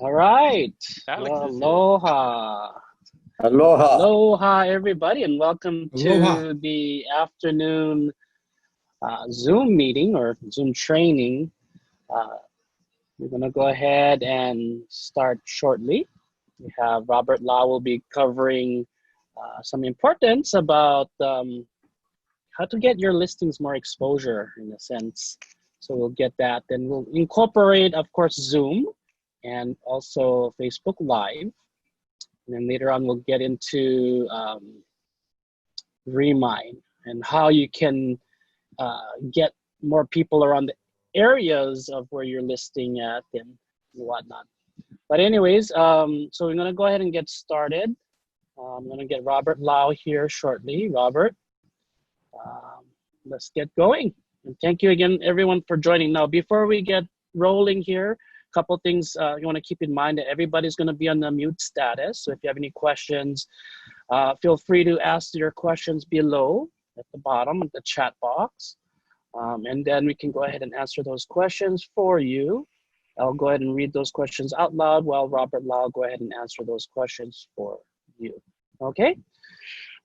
All right. Alex is here. Aloha. Aloha. Aloha, everybody, and welcome Aloha. to the afternoon Zoom meeting or Zoom training. Uh, we're going to go ahead and start shortly. We have Robert Lau will be covering some importance about how to get your listings more exposure in a sense. So we'll get that. Then we'll incorporate, of course, Zoom and also Facebook Live. And then later on, we'll get into Remine and how you can get more people around the areas of where you're listing at and whatnot. But anyways, so we're gonna go ahead and get started. I'm gonna get Robert Lau here shortly. Robert, um, let's get going. And thank you again, everyone, for joining. Now, before we get rolling here, a couple things you want to keep in mind that everybody's going to be on the mute status. So if you have any questions, feel free to ask your questions below at the bottom of the chat box. And then we can go ahead and answer those questions for you. I'll go ahead and read those questions out loud while Robert Lau will go ahead and answer those questions for you. Okay?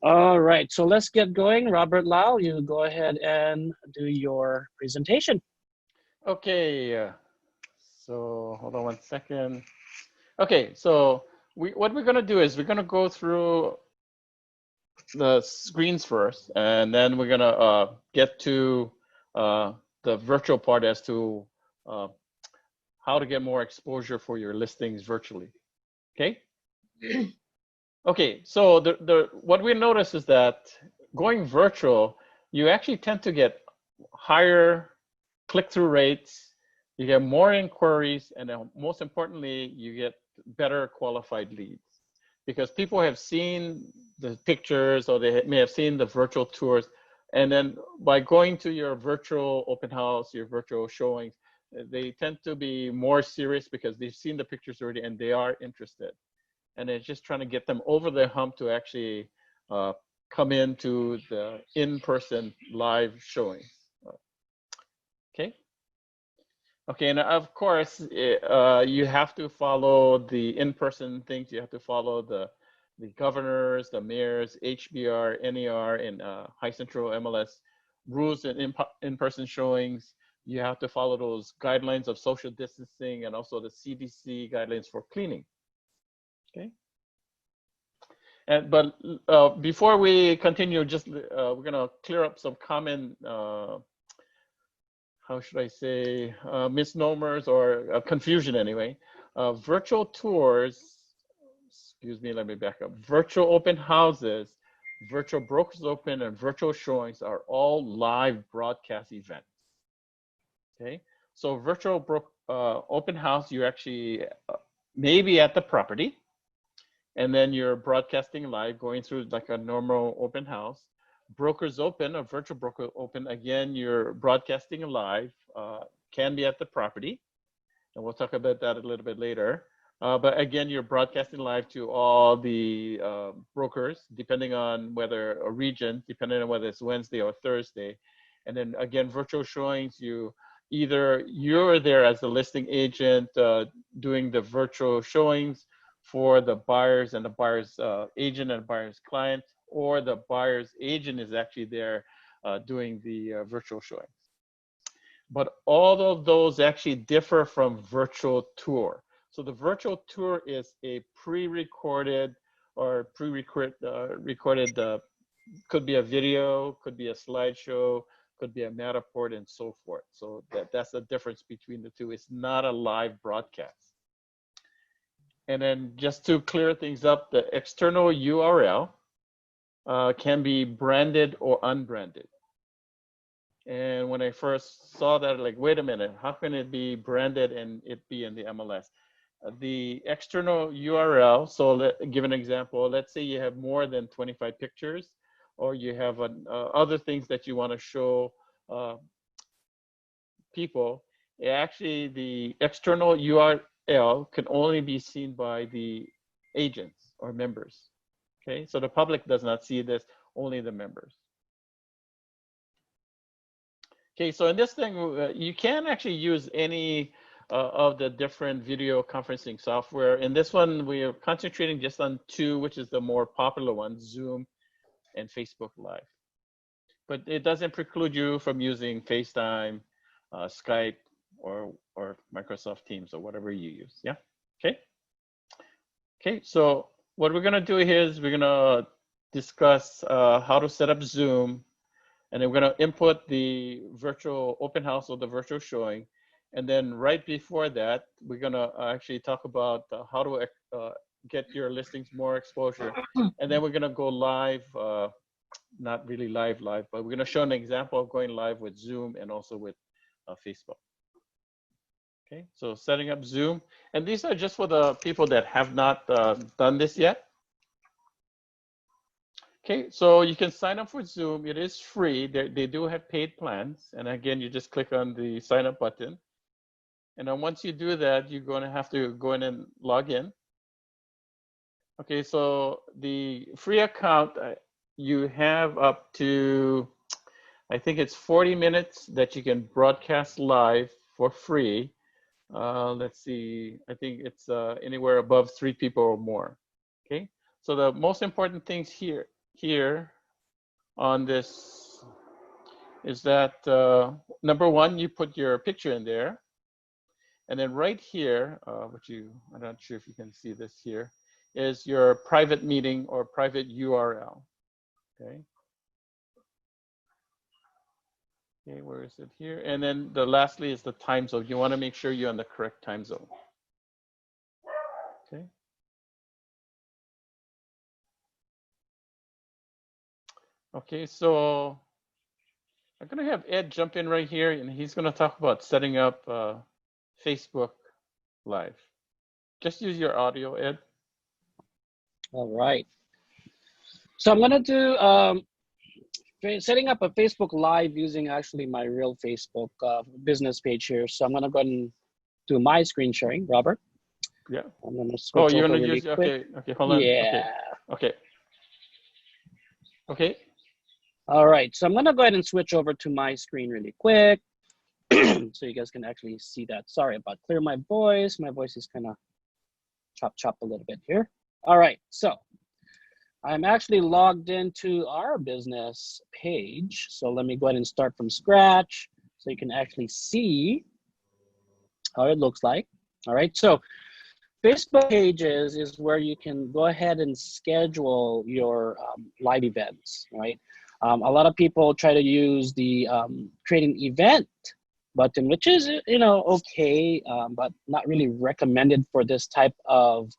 All right, so let's get going. Robert Lau, you go ahead and do your presentation. Okay, so hold on one second. Okay, so what we're gonna do is we're gonna go through the screens first, and then we're gonna get to the virtual part as to how to get more exposure for your listings virtually. Okay. Okay, so what we notice is that going virtual, you actually tend to get higher click-through rates, you get more inquiries, and then most importantly, you get better qualified leads because people have seen the pictures or they may have seen the virtual tours. And then by going to your virtual open house, your virtual showings, they tend to be more serious because they've seen the pictures already and they are interested. And it's just trying to get them over the hump to actually come into the in-person live showing. Okay. Okay, and of course, you have to follow the in-person things. You have to follow the governors, the mayors, HBR, NER, and High Central MLS rules and in-person showings. You have to follow those guidelines of social distancing and also the CDC guidelines for cleaning. Okay. But before we continue, just we're gonna clear up some common, how should I say, misnomers or confusion anyway. Virtual tours, excuse me, let me back up. Virtual open houses, virtual brokers open, and virtual showings are all live broadcast events. Okay, so virtual open house, you actually maybe at the property, and then you're broadcasting live, going through like a normal open house. Brokers open, a virtual broker open, again, you're broadcasting live, can be at the property, and we'll talk about that a little bit later. But again, you're broadcasting live to all the brokers, depending on whether a region, depending on whether it's Wednesday or Thursday. And then again, virtual showings, either you're there as the listing agent doing the virtual showings for the buyers and the buyer's agent and buyer's client, or the buyer's agent is actually there doing the virtual showings. But all of those actually differ from virtual tour. So the virtual tour is a pre-recorded or recorded, could be a video, could be a slideshow, could be a Matterport, and so forth. So that's the difference between the two. It's not a live broadcast. And then just to clear things up, the external URL can be branded or unbranded. And when I first saw that, like, wait a minute, how can it be branded and it be in the MLS? The external URL, so give an example, let's say you have more than 25 pictures, or you have other things that you want to show people. Actually, the external URL can only be seen by the agents or members. Okay, so the public does not see this, only the members. Okay, so in this thing, you can actually use any of the different video conferencing software. In this one, we are concentrating just on two, which is the more popular ones, Zoom and Facebook Live. But it doesn't preclude you from using FaceTime, Skype, or Microsoft Teams, or whatever you use. Yeah. Okay. Okay. So what we're gonna do here is we're gonna discuss how to set up Zoom, and then we're gonna input the virtual open house or the virtual showing, and then right before that, we're gonna actually talk about how to get your listings more exposure, and then we're gonna go live. Not really live, but we're going to show an example of going live with Zoom and also with Facebook. Okay, so setting up Zoom, and these are just for the people that have not done this yet. Okay, so you can sign up for Zoom. It is free. They do have paid plans, and again, you just click on the sign up button, and then once you do that, you're going to have to go in and log in. Okay, so the free account, you have up to, I think it's 40 minutes that you can broadcast live for free. Let's see, I think it's anywhere above 3 people or more. Okay, so the most important things here on this is that number one, you put your picture in there, and then right here, I'm not sure if you can see this here, is your private meeting or private URL. Okay. Okay, where is it here? And then lastly is the time zone. You want to make sure you're on the correct time zone. Okay. Okay, so I'm going to have Ed jump in right here, and he's going to talk about setting up Facebook Live. Just use your audio, Ed. All right. So I'm going to do setting up a Facebook Live using actually my real Facebook business page here. So I'm going to go ahead and do my screen sharing, Robert. Yeah. I'm going to switch you're over going to really use, quick. okay, hold on. Yeah. Okay. All right, so I'm going to go ahead and switch over to my screen really quick so you guys can actually see that. Sorry about clear my voice. My voice is kind of chop a little bit here. All right, so I'm actually logged into our business page. So let me go ahead and start from scratch so you can actually see how it looks like. All right, so Facebook pages is where you can go ahead and schedule your live events, right? A lot of people try to use the create an event button, which is, okay, but not really recommended for this type of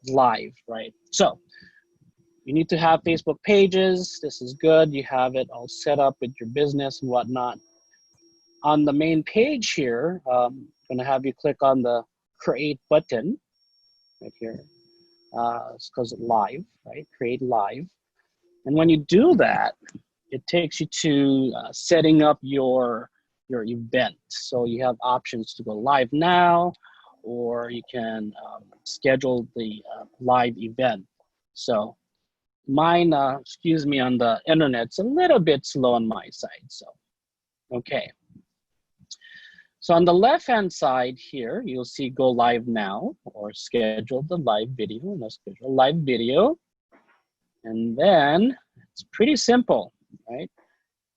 live, right? So you need to have Facebook pages. This is good. You have it all set up with your business and whatnot. On the main page here, I'm gonna have you click on the create button right here. It's because live, right? Create live. And when you do that, it takes you to setting up your event. So you have options to go live now, or you can schedule the live event. So mine, excuse me, on the internet's a little bit slow on my side. So, okay. So on the left-hand side here, you'll see go live now or schedule the live video. Let's schedule live video. And then it's pretty simple, right?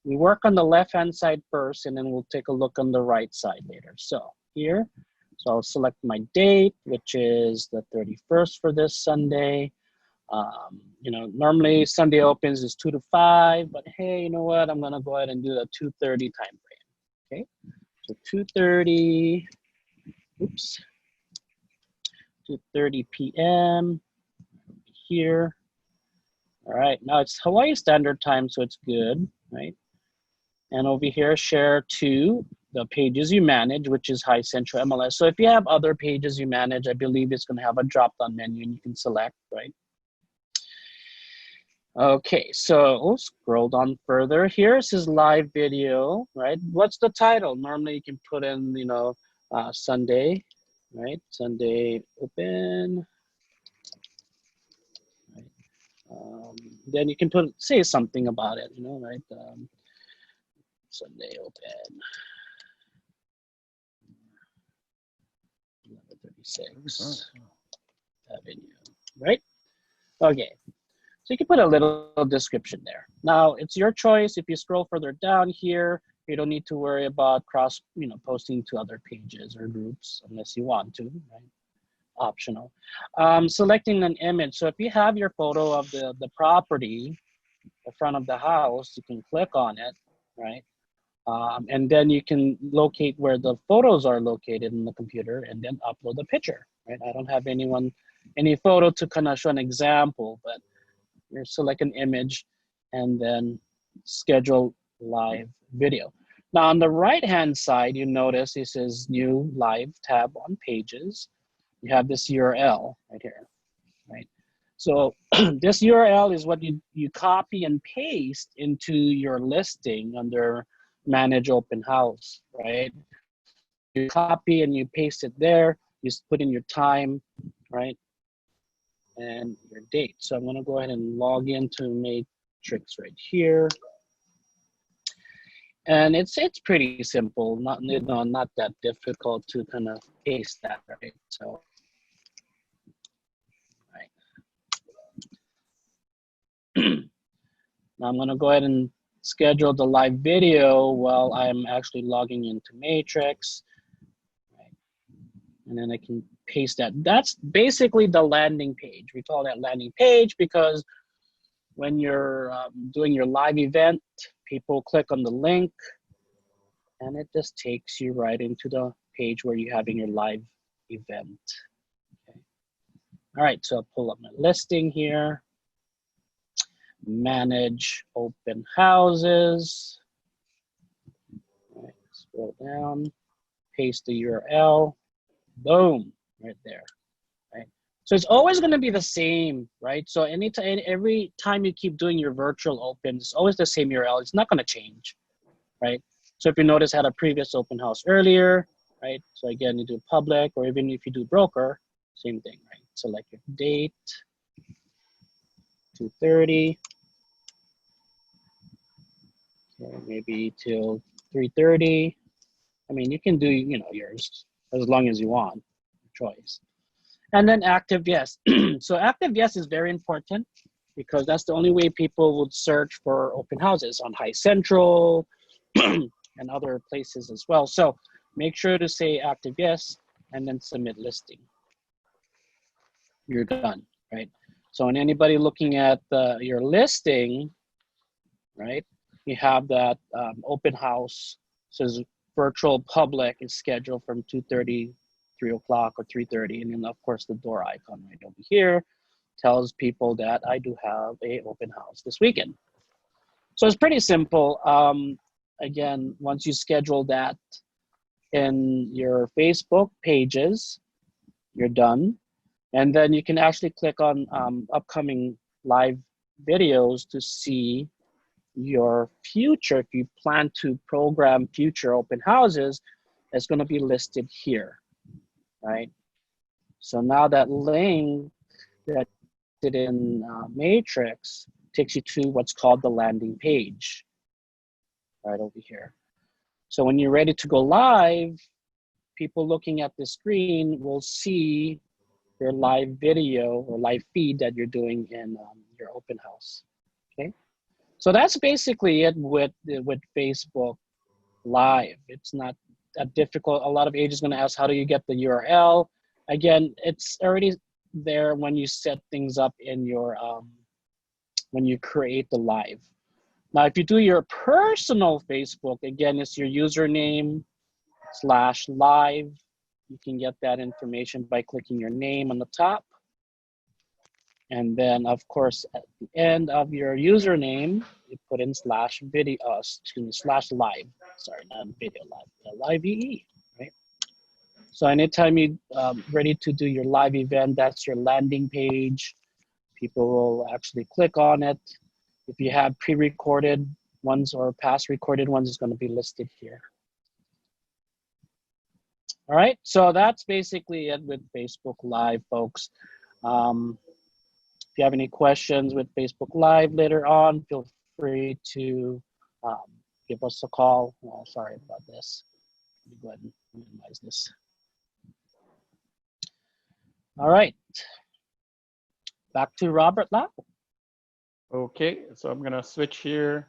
We work on the left-hand side first, and then we'll take a look on the right side later. So here, so I'll select my date, which is the 31st for this Sunday. Normally Sunday opens is 2 to 5, but hey, you know what? I'm gonna go ahead and do the 2:30 time frame, okay? So 2:30, 2:30 p.m. here. All right, now it's Hawaii Standard Time, so it's good, right? And over here, share to the pages you manage, which is High Central MLS. So if you have other pages you manage, I believe it's gonna have a drop-down menu and you can select, right? Okay, so we'll scroll down further. Here it says live video, right? What's the title? Normally you can put in, Sunday, right? Sunday open. Right? Then you can say something about it, right? Sunday open. 36 Avenue, right? Okay, so you can put a little description there. Now it's your choice. If you scroll further down here, you don't need to worry about posting to other pages or groups unless you want to, right? Optional. Selecting an image. So if you have your photo of the property, the front of the house, you can click on it, right? And then you can locate where the photos are located in the computer and then upload the picture, right? I don't have any photo to kind of show an example, but you select an image and then schedule live video. Now on the right-hand side, you notice this is new live tab on pages. You have this URL right here, right? So this URL is what you copy and paste into your listing under Manage Open House, right? You copy and you paste it there. You put in your time, right? And your date. So I'm gonna go ahead and log into Matrix right here. And it's pretty simple, not that difficult to kind of paste that, right? So, right. Now I'm gonna go ahead and schedule the live video while I'm actually logging into Matrix. Right. And then I can paste that. That's basically the landing page. We call that landing page because when you're doing your live event, people click on the link and it just takes you right into the page where you're having your live event. Okay. All right, so I'll pull up my listing here. Manage Open Houses. All right, scroll down, paste the URL, boom, right there. Right. So it's always going to be the same, right? So every time you keep doing your virtual open, it's always the same URL. It's not going to change, right? So if you notice, I had a previous open house earlier, right? So again, you do public, or even if you do broker, same thing, right? Select your date, 2:30. Okay, maybe till 3:30. I mean, you can do, yours as long as you want, your choice. And then active yes. So active yes is very important because that's the only way people would search for open houses on High Central and other places as well. So make sure to say active yes and then submit listing. You're done, right? So when anybody looking at your listing, right, you have that open house says virtual public is scheduled from 2:30, 3 o'clock or 3:30. And then of course the door icon right over here tells people that I do have a open house this weekend. So it's pretty simple. Again, once you schedule that in your Facebook pages, you're done. And then you can actually click on upcoming live videos to see your future. If you plan to program future open houses, it's going to be listed here, right? So now that link that did in Matrix takes you to what's called the landing page, right over here. So when you're ready to go live, people looking at the screen will see your live video or live feed that you're doing in your open house, okay? So that's basically it with Facebook Live. It's not that difficult. A lot of agents going to ask, how do you get the URL? Again, it's already there when you set things up in your, when you create the live. Now, if you do your personal Facebook, again, it's your username /live. You can get that information by clicking your name on the top. And then, of course, at the end of your username, you put in /video, /live. Sorry, not video live, live EE, right? So anytime you ready to do your live event, that's your landing page. People will actually click on it. If you have pre-recorded ones or past recorded ones, it's going to be listed here. All right, so that's basically it with Facebook Live, folks. If you have any questions with Facebook Live later on, feel free to give us a call. Oh, sorry about this. Let me go ahead and minimize this. All right, back to Robert Lau. Okay, so I'm gonna switch here.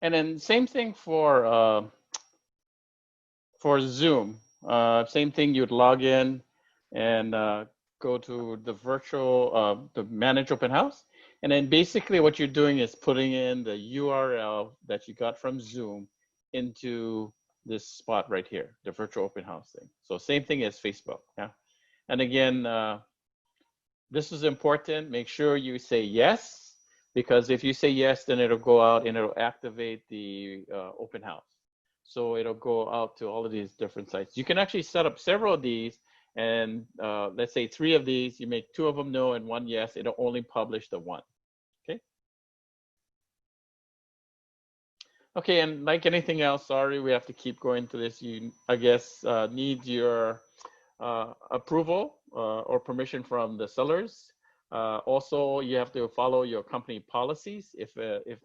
And then same thing for Zoom. Same thing, you'd log in and go to the virtual, the manage open house. And then basically what you're doing is putting in the URL that you got from Zoom into this spot right here, the virtual open house thing. So same thing as Facebook, yeah. And again, this is important. Make sure you say yes, because if you say yes, then it'll go out and it'll activate the open house. So it'll go out to all of these different sites. You can actually set up several of these, and let's say 3 of these, you make 2 of them no and 1 yes, it'll only publish the 1, okay? Okay, and like anything else, sorry, we have to keep going to this. You, I guess, need your approval or permission from the sellers. Also, you have to follow your company policies. If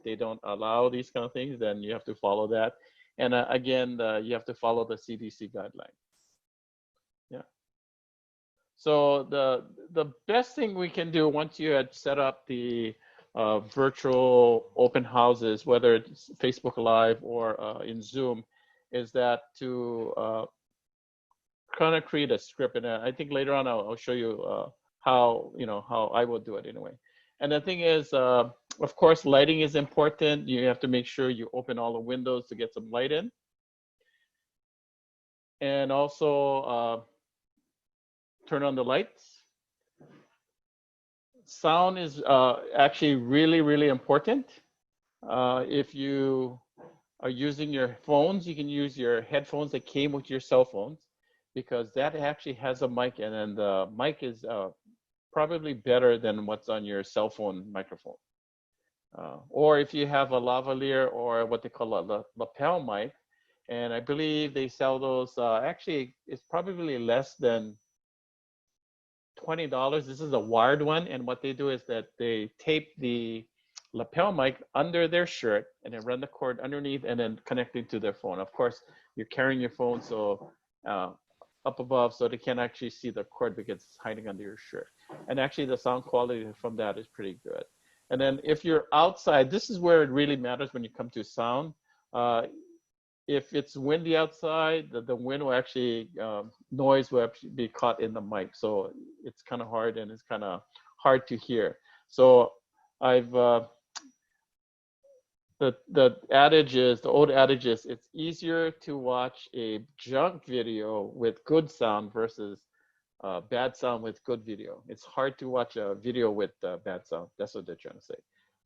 they don't allow these kind of things, then you have to follow that. And again, you have to follow the CDC guidelines. Yeah. So the best thing we can do once you had set up the virtual open houses, whether it's Facebook Live or in Zoom, is that to kind of create a script. And I think later on I'll show you how how I will do it anyway. And the thing is, of course, lighting is important. You have to make sure you open all the windows to get some light in. And also turn on the lights. Sound is actually really, really important. If you are using your phones, you can use your headphones that came with your cell phones, because that actually has a mic, and then the mic is probably better than what's on your cell phone microphone. Or if you have a lavalier or what they call a lapel mic, and I believe they sell those, actually it's probably less than $20. This is a wired one, and what they do is that they tape the lapel mic under their shirt and then run the cord underneath and then connect it to their phone. Of course, you're carrying your phone so up above, so they can't actually see the cord because it's hiding under your shirt. And actually the sound quality from that is pretty good. And then if you're outside, this is where it really matters when you come to sound. If it's windy outside, the wind will actually, noise will actually be caught in the mic. So it's kind of hard, and it's kind of hard to hear. So I've, the adage is, the old adage is, it's easier to watch a junk video with good sound versus bad sound with good video. It's hard to watch a video with bad sound. That's what they're trying to say.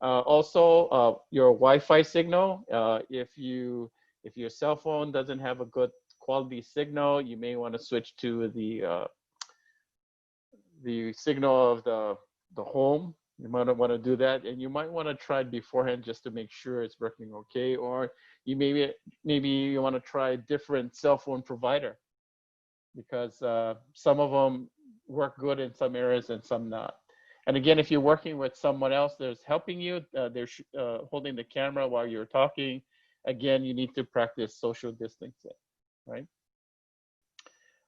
Also, your Wi-Fi signal, if your cell phone doesn't have a good quality signal, you may want to switch to the signal of the home. You might want to do that, and you might want to try it beforehand just to make sure it's working okay. Or you maybe you want to try a different cell phone provider, because some of them work good in some areas and some not. And again, if you're working with someone else that's helping you, they're holding the camera while you're talking, again, you need to practice social distancing, right?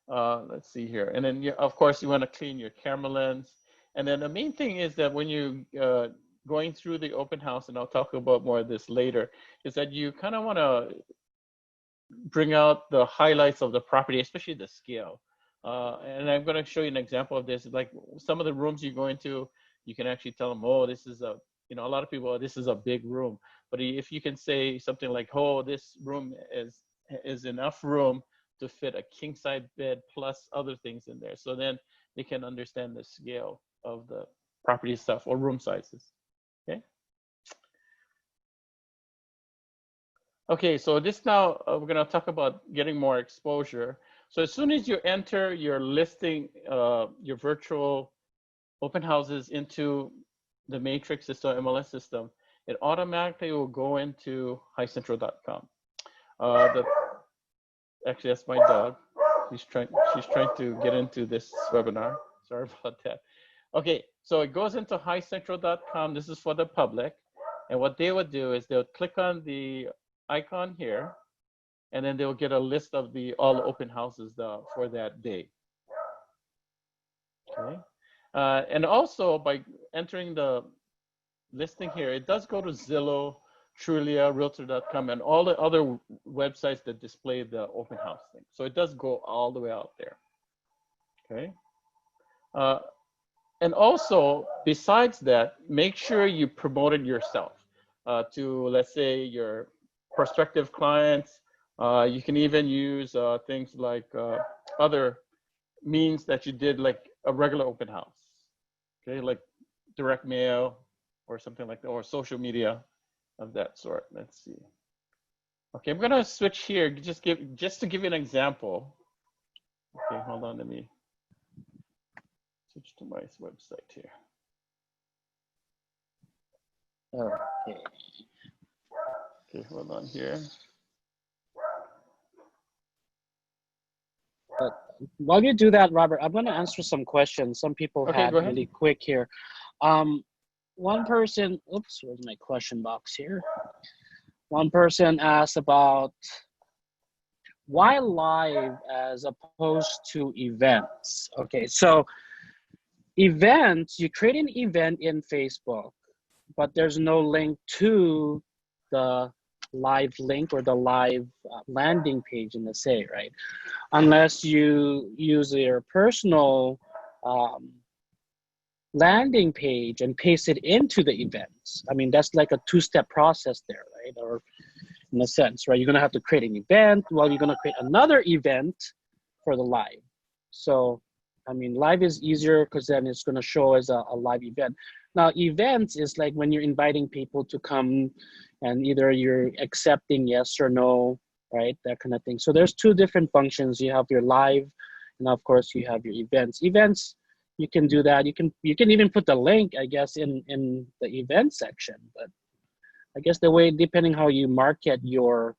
Let's see here. And then, of course, you want to clean your camera lens. And then the main thing is that when you going through the open house, and I'll talk about more of this later, is that you kind of want to bring out the highlights of the property, especially the scale. And I'm going to show you an example of this. Like some of the rooms you go into, you can actually tell them, oh, this is a, a lot of people, this is a big room. But if you can say something like, oh, this room is enough room to fit a king size bed plus other things in there. So then they can understand the scale of the property stuff or room sizes. Okay. Okay, so this now we're going to talk about getting more exposure. So as soon as you enter your listing, your virtual open houses into the Matrix system, MLS system, it automatically will go into highcentral.com. Actually, that's my dog. She's trying to get into this webinar. Sorry about that. Okay, so it goes into highcentral.com. This is for the public. And what they would do is they'll click on the icon here, and then they'll get a list of all the open houses for that day. Okay. And also by entering the listing here, it does go to Zillow, Trulia, Realtor.com, and all the other websites that display the open house thing. So it does go all the way out there. Okay. And also, besides that, make sure you promote it yourself to, let's say, your prospective clients. You can even use things like other means that you did, like a regular open house. Okay, like direct mail or something like that, or social media of that sort. Let's see. Okay, I'm gonna switch here just to give you an example. Okay, hold on, let me switch to my website here. Okay. Okay, hold on here. But while you do that, Robert, I'm going to answer some questions some people Okay, had go ahead. really quick here. One person, oops, where's my question box here? One person asked about why live as opposed to events. Okay, so events, you create an event in Facebook, but there's no link to the live link or the live landing page in the say, right? Unless you use your personal landing page and paste it into the events. I mean, that's like a two-step process there, right? Or in a sense, right? You're gonna have to create an event while you're gonna create another event for the live. So, I mean, live is easier because then it's gonna show as a live event. Now, events is like when you're inviting people to come and either you're accepting yes or no, right? That kind of thing. So there's two different functions. You have your live, and of course you have your events. Events, you can do that. You can even put the link, I guess, in the event section. But I guess the way, depending how you market your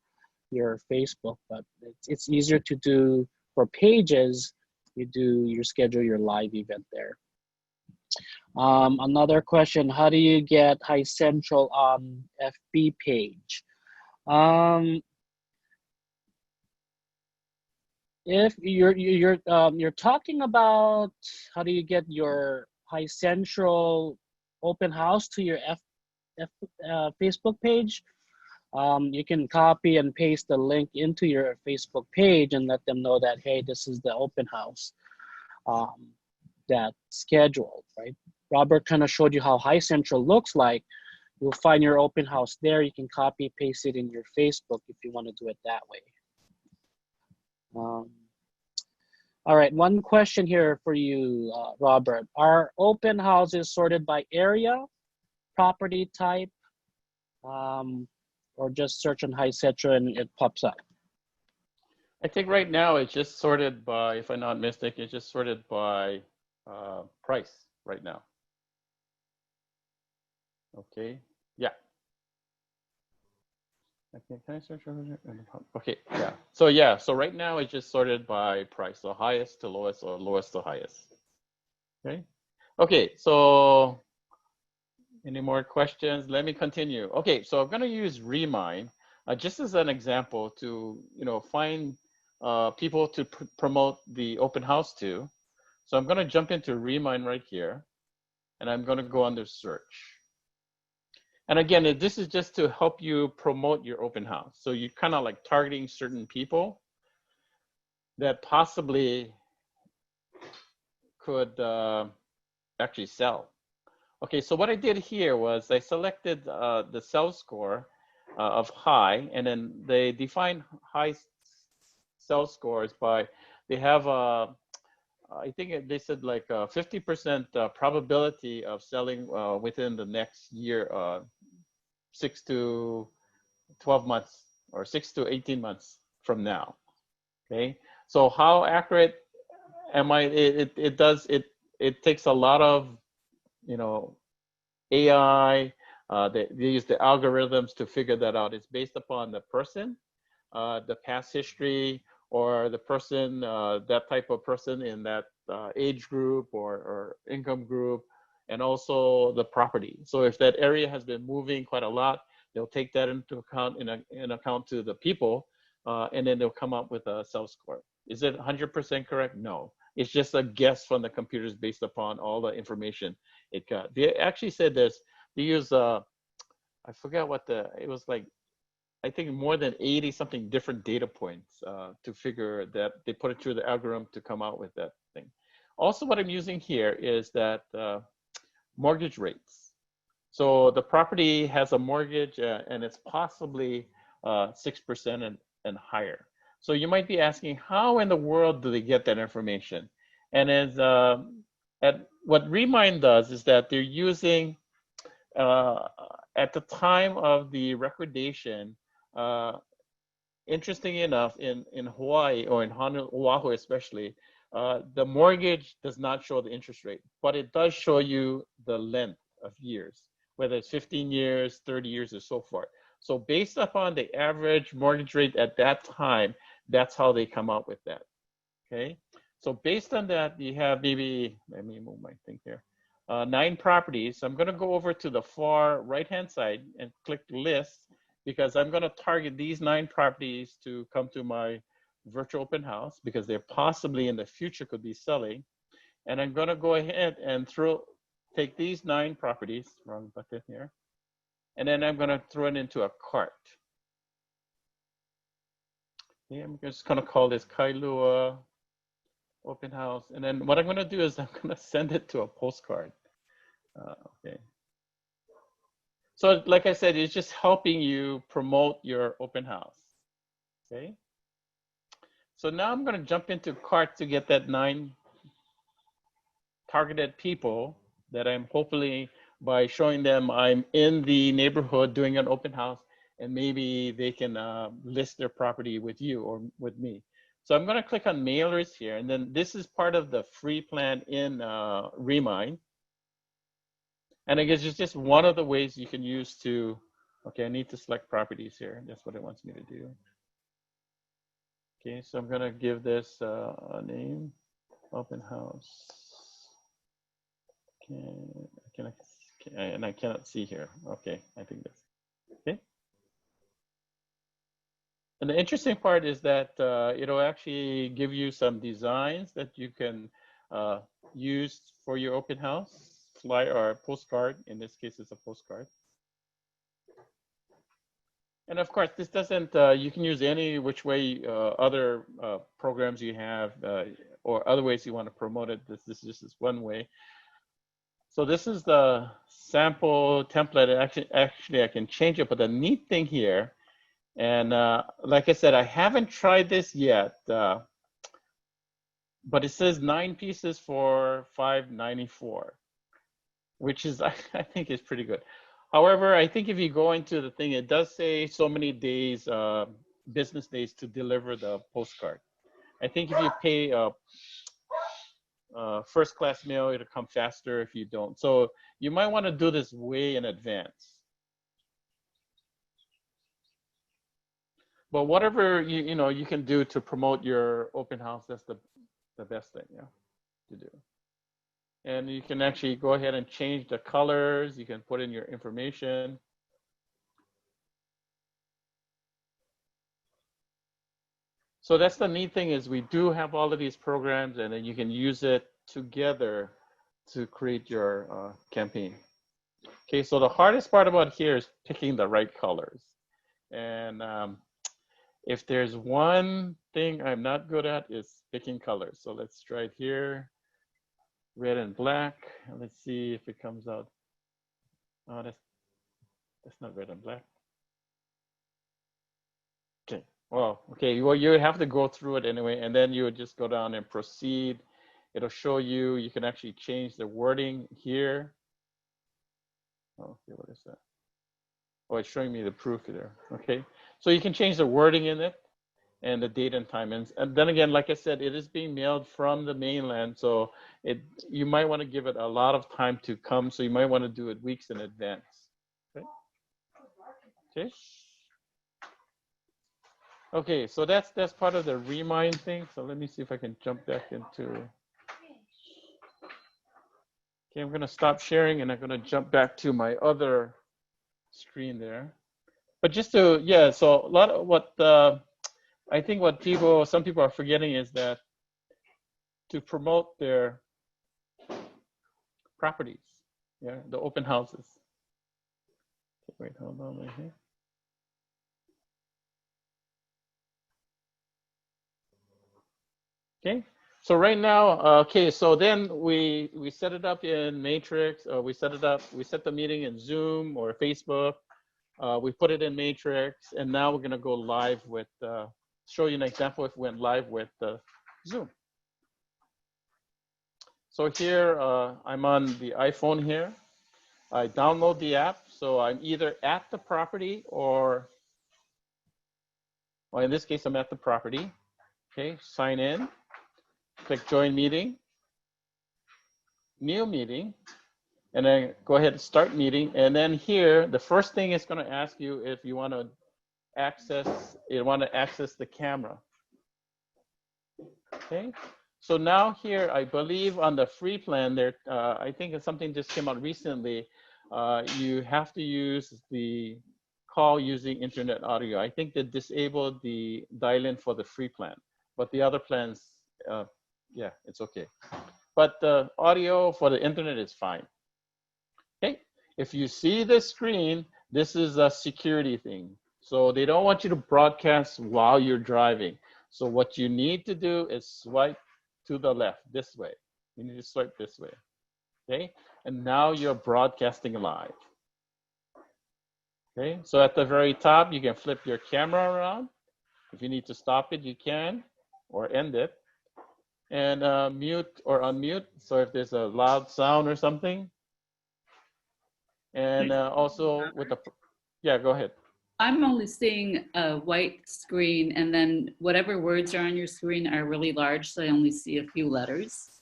Facebook, but it's easier to do for pages. You schedule your live event there. Another question: how do you get High Central on FB page? If you're talking about how do you get your High Central open house to your Facebook page, you can copy and paste the link into your Facebook page and let them know that, hey, this is the open house that's scheduled, right? Robert kind of showed you how High Central looks like. You'll find your open house there. You can copy paste it in your Facebook if you want to do it that way. All right, one question here for you, Robert. Are open houses sorted by area, property type, or just search on High Central and it pops up? I think right now it's just sorted by, if I'm not mistaken, it's just sorted by price right now. Okay, yeah. Okay, can I search over here? Okay, yeah. So right now it's just sorted by price, so highest to lowest or lowest to highest. Okay. Okay, so any more questions? Let me continue. Okay, so I'm gonna use Remine just as an example to find people to promote the open house to. So I'm gonna jump into Remine right here, and I'm gonna go under search. And again, this is just to help you promote your open house. So you're kind of like targeting certain people that possibly could actually sell. Okay, so what I did here was I selected the sell score of high, and then they define high sell scores by, they have I think they said like 50% probability of selling within the next year, 6 to 12 months or 6 to 18 months from now. Okay, so how accurate am I? It takes a lot of AI. They use the algorithms to figure that out. It's based upon the person, the past history, or the person, that type of person in that age group or income group, and also the property. So if that area has been moving quite a lot, they'll take that into account in account to the people, and then they'll come up with a sell score. Is it 100% correct? No, It's just a guess from the computers based upon all the information it got. They actually said this, they use, I forgot what it was like, I think more than 80 something different data points to figure that they put it through the algorithm to come out with that thing. Also, what I'm using here is that mortgage rates. So the property has a mortgage and it's possibly 6% and higher. So you might be asking, how in the world do they get that information? And as what Remind does is that they're using, at the time of the recordation, interesting enough, in Hawaii or in Oahu especially, the mortgage does not show the interest rate, but it does show you the length of years, whether it's 15 years, 30 years, or so forth. So based upon the average mortgage rate at that time, that's how they come up with that, okay? So based on that, you have maybe, let me move my thing here, 9 properties. So I'm gonna go over to the far right-hand side and click list, because I'm gonna target these 9 properties to come to my virtual open house, because they're possibly in the future could be selling. And I'm gonna go ahead and take these 9 properties, wrong button here, and then I'm gonna throw it into a cart. Okay, I'm just gonna call this Kailua open house. And then what I'm gonna do is I'm gonna send it to a postcard. Okay. So like I said, it's just helping you promote your open house, okay? So now I'm gonna jump into cart to get that 9 targeted people that I'm hopefully, by showing them I'm in the neighborhood doing an open house, and maybe they can list their property with you or with me. So I'm gonna click on mailers here, and then this is part of the free plan in Remind. And I guess it's just one of the ways you can use to, okay, I need to select properties here. That's what it wants me to do. Okay, so I'm gonna give this a name, open house. And I cannot see here. Okay, I think that's, okay. And the interesting part is that it'll actually give you some designs that you can use for your open house, flyer or postcard. In this case, it's a postcard. And of course, this doesn't, you can use any which way other programs you have or other ways you want to promote it. This is just one way. So this is the sample template. Actually, I can change it, but the neat thing here, and like I said, I haven't tried this yet, but it says 9 pieces for $5.94, which is, I think is pretty good. However, I think if you go into the thing, it does say so many days, business days to deliver the postcard. I think if you pay first class mail, it'll come faster if you don't. So you might want to do this way in advance. But whatever you can do to promote your open house, that's the best thing, yeah, to do. And you can actually go ahead and change the colors. You can put in your information. So that's the neat thing, is we do have all of these programs, and then you can use it together to create your campaign. Okay, so the hardest part about here is picking the right colors. And if there's one thing I'm not good at, is picking colors. So let's try it here. Red and black. And let's see if it comes out. Oh, that's not red and black. Okay. Well, okay. Well, you have to go through it anyway, and then you would just go down and proceed. It'll show you. You can actually change the wording here. Oh, okay. What is that? Oh, it's showing me the proof there. Okay. So you can change the wording in it and the date and time. And then again, like I said, it is being mailed from the mainland. So you might want to give it a lot of time to come. So you might want to do it weeks in advance. Okay. Okay. Okay, so that's part of the Remind thing. So let me see if I can jump back into. Okay, I'm gonna stop sharing and I'm gonna jump back to my other screen there. But just to, yeah, so a lot of what I think what some people are forgetting is that to promote their properties. Yeah, the open houses. Wait, hold on right here. Okay, so right now, okay, so then we set it up in Matrix, we set the meeting in Zoom or Facebook, we put it in Matrix, and now we're gonna go live with, show you an example if we went live with Zoom. So here, I'm on the iPhone here. I download the app, so I'm either at the property or in this case, I'm at the property. Okay, sign in, click join meeting, new meeting, and then go ahead and start meeting. And then here, the first thing it's going to ask you if you want to access the camera. Okay, so now here, I believe on the free plan there, I think it's something just came out recently. You have to use the call using internet audio. I think they disabled the dial-in for the free plan, but the other plans, yeah, it's okay. But the audio for the internet is fine. Okay, if you see the screen, this is a security thing. So they don't want you to broadcast while you're driving. So what you need to do is swipe to the left, this way. You need to swipe this way, okay? And now you're broadcasting live. Okay, so at the very top, you can flip your camera around. If you need to stop it, you can, or end it. And mute or unmute, so if there's a loud sound or something. And also with the, yeah, go ahead. I'm only seeing a white screen, and then whatever words are on your screen are really large, so I only see a few letters.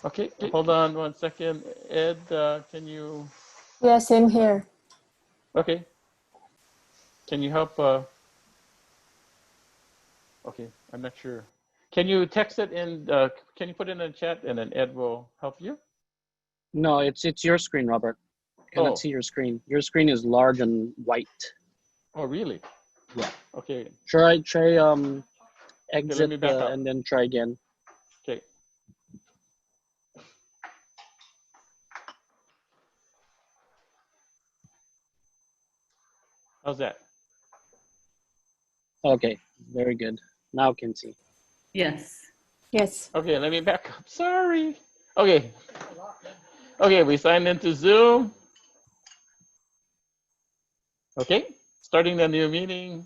Okay, hold on 1 second. Ed, can you? Yeah, same here. Okay. Can you help? Okay, I'm not sure. Can you text it in? Can you put it in the chat, and then Ed will help you? No, it's your screen, Robert. Cannot see your screen. Your screen is large and white. Oh, really? Yeah. Okay. Try exit okay, let me back up. and then try again. Okay. How's that? Okay, very good. Now can see. Yes. Yes. Okay, let me back up. Sorry. Okay. Okay, we signed into Zoom. Okay, starting the new meeting.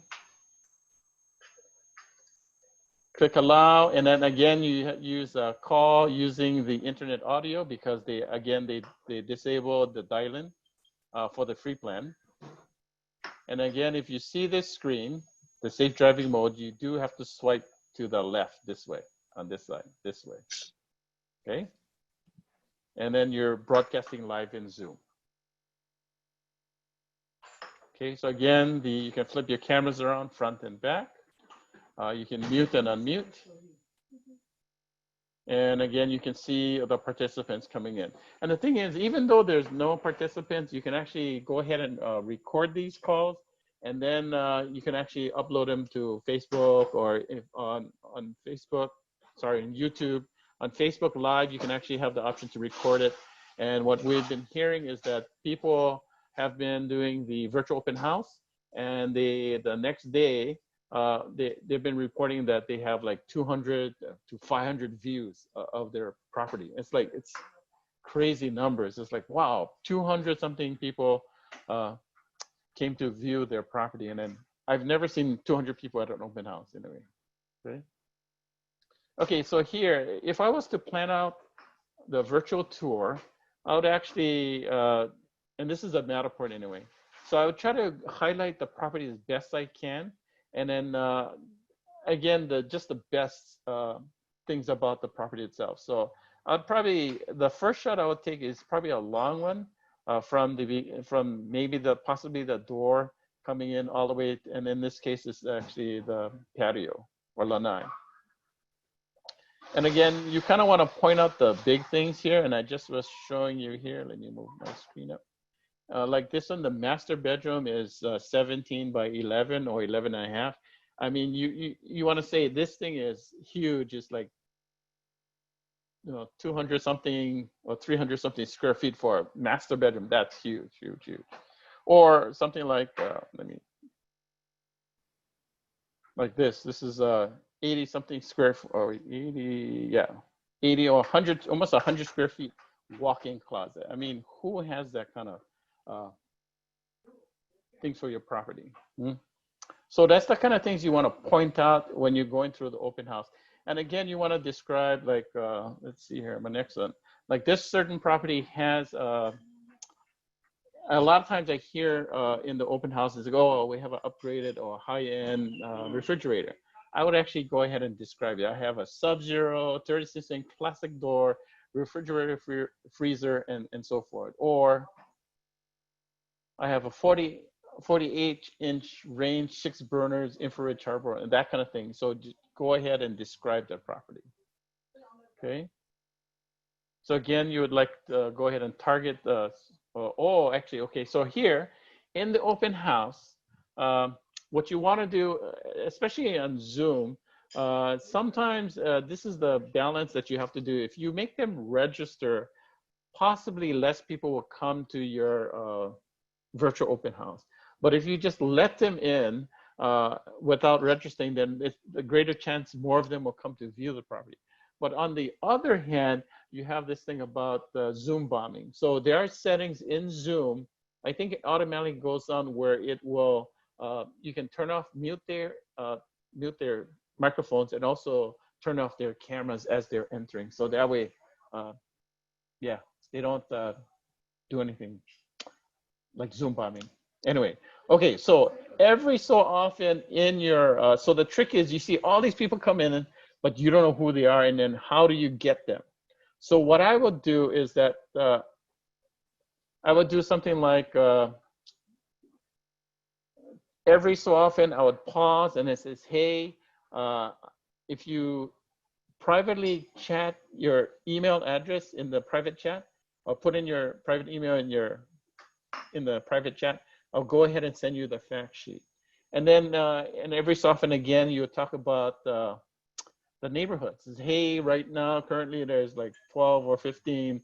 Click allow, and then again you use a call using the internet audio because they disabled the dial-in for the free plan. And again, if you see this screen, the safe driving mode, you do have to swipe to the left this way, on this side, this way. Okay, and then you're broadcasting live in Zoom. Okay, so again, you can flip your cameras around front and back. You can mute and unmute. And again, you can see the participants coming in. And the thing is, even though there's no participants, you can actually go ahead and record these calls. And then you can actually upload them to Facebook or on Facebook, sorry, in YouTube. On Facebook Live, you can actually have the option to record it. And what we've been hearing is that people have been doing the virtual open house, and the next day, they've been reporting that they have like 200 to 500 views of their property. It's crazy numbers. It's like, wow, 200 something people came to view their property. And then I've never seen 200 people at an open house in a way. Okay. Okay, so here, if I was to plan out the virtual tour, I would actually, and this is a Matterport anyway. So I would try to highlight the property as best I can. And then again, just the best things about the property itself. So I'd probably, the first shot I would take is probably a long one from maybe possibly the door coming in all the way, and in this case, it's actually the patio or lanai. And again, you kind of want to point out the big things here, and I just was showing you here. Let me move my screen up. Like this one, the master bedroom is 17 by 11 or 11 and a half. I mean, you want to say this thing is huge. It's like, 200 something or 300 something square feet for a master bedroom. That's huge, huge, huge. Or something like, like this. This is 80 something square, or 80, yeah, 80 or 100, almost 100 square feet walk-in closet. I mean, who has that kind of things for your property? So that's the kind of things you want to point out when you're going through the open house. And again, you want to describe, like, let's see here, my next one. Like, this certain property has, a lot of times I hear in the open houses, oh, we have an upgraded or high-end refrigerator. I would actually go ahead and describe it. I have a Sub-Zero, 36-inch classic door, refrigerator, freezer, and so forth. Or I have a 48-inch range, 6 burners, infrared charbroiler, and that kind of thing. So go ahead and describe that property. Okay. So again, you would like to go ahead and target the, actually, okay. So here in the open house, what you want to do, especially on Zoom, sometimes this is the balance that you have to do. If you make them register, possibly less people will come to your virtual open house. But if you just let them in without registering, then it's a greater chance more of them will come to view the property. But on the other hand, you have this thing about Zoom bombing. So there are settings in Zoom. I think it automatically goes on where it will, you can turn off, mute their microphones, and also turn off their cameras as they're entering. So that way, yeah, they don't do anything like Zoom bombing. Anyway, okay, so every so often in your, so the trick is you see all these people come in, but you don't know who they are, and then how do you get them? So what I would do is that I would do something like every so often I would pause and it says, hey, if you privately chat your email address in the private chat, or put in your private email in the private chat, I'll go ahead and send you the fact sheet. And then, and every so often again, you talk about the neighborhoods. Hey, right now, currently there's like 12 or 15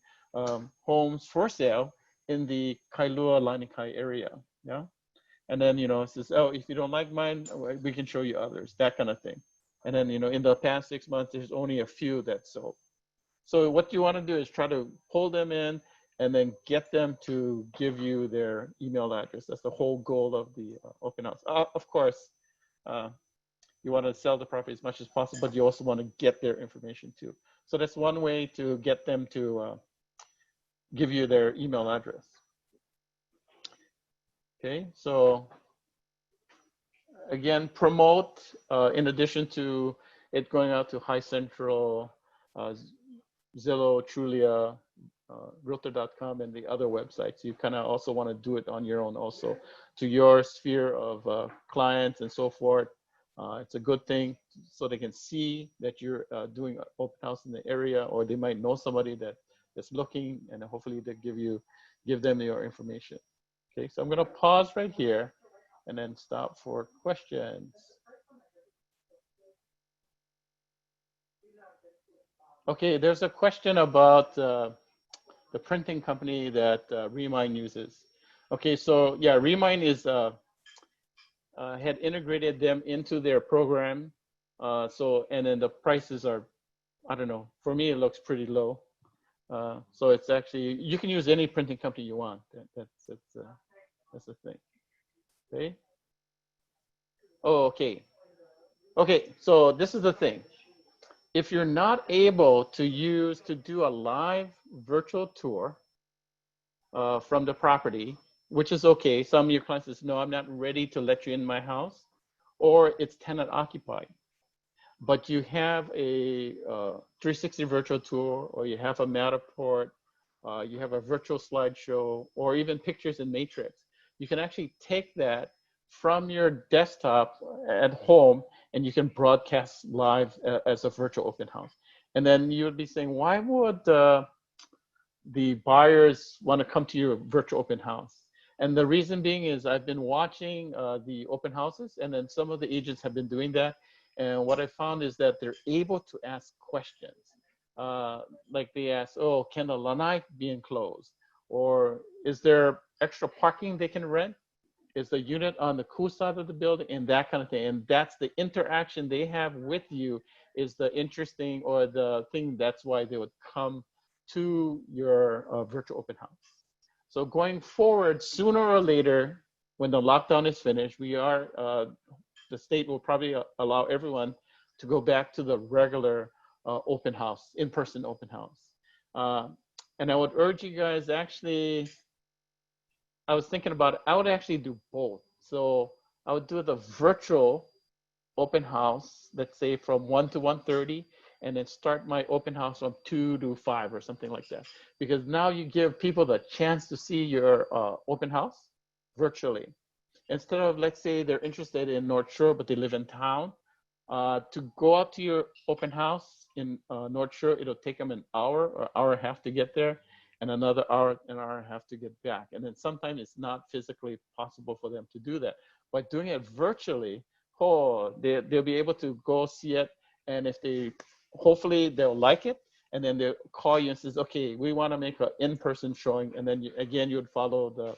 homes for sale in the Kailua Lanikai area, yeah? And then, it says, oh, if you don't like mine, we can show you others, that kind of thing. And then, in the past 6 months, there's only a few that sold. So what you want to do is try to pull them in and then get them to give you their email address. That's the whole goal of the open house. Of course, you want to sell the property as much as possible, but you also want to get their information too. So that's one way to get them to give you their email address. Okay, so again, promote, in addition to it going out to High Central, Zillow, Trulia, Realtor.com, and the other websites. You kind of also want to do it on your own also to your sphere of clients and so forth. It's a good thing so they can see that you're doing an open house in the area, or they might know somebody that's looking, and hopefully they give them your information. Okay, so I'm going to pause right here and then stop for questions. Okay, there's a question about the printing company that Remind uses. Okay, so yeah, Remind is had integrated them into their program. And then the prices are, I don't know, for me it looks pretty low. So it's actually, you can use any printing company you want. That's the thing. Okay. Oh, okay. Okay, so this is the thing. If you're not able to do a live virtual tour from the property, which is okay. Some of your clients say, no, I'm not ready to let you in my house, or it's tenant occupied. But you have a 360 virtual tour, or you have a Matterport, you have a virtual slideshow, or even pictures in Matrix. You can actually take that from your desktop at home, and you can broadcast live as a virtual open house. And then you would be saying, why would the buyers want to come to your virtual open house? And the reason being is I've been watching the open houses, and then some of the agents have been doing that. And what I found is that they're able to ask questions. Like they ask, oh, can the lanai be enclosed? Or is there extra parking they can rent? Is the unit on the cool side of the building? And that kind of thing. And that's the interaction they have with you is the interesting or the thing. That's why they would come to your virtual open house. So going forward, sooner or later, when the lockdown is finished, the state will probably allow everyone to go back to the regular open house, in-person open house. And I would urge you guys actually, I was thinking about it, I would actually do both. So I would do the virtual open house, let's say from 1 to 1:30, and then start my open house from 2 to 5 or something like that. Because now you give people the chance to see your open house virtually. Instead of, let's say they're interested in North Shore, but they live in town, to go out to your open house in North Shore, it'll take them an hour or hour and a half to get there, and another hour, an hour and a half to get back. And then sometimes it's not physically possible for them to do that. By doing it virtually, they'll be able to go see it, and if they, hopefully they'll like it, and then they'll call you and says, okay, we want to make an in-person showing, and then you would follow the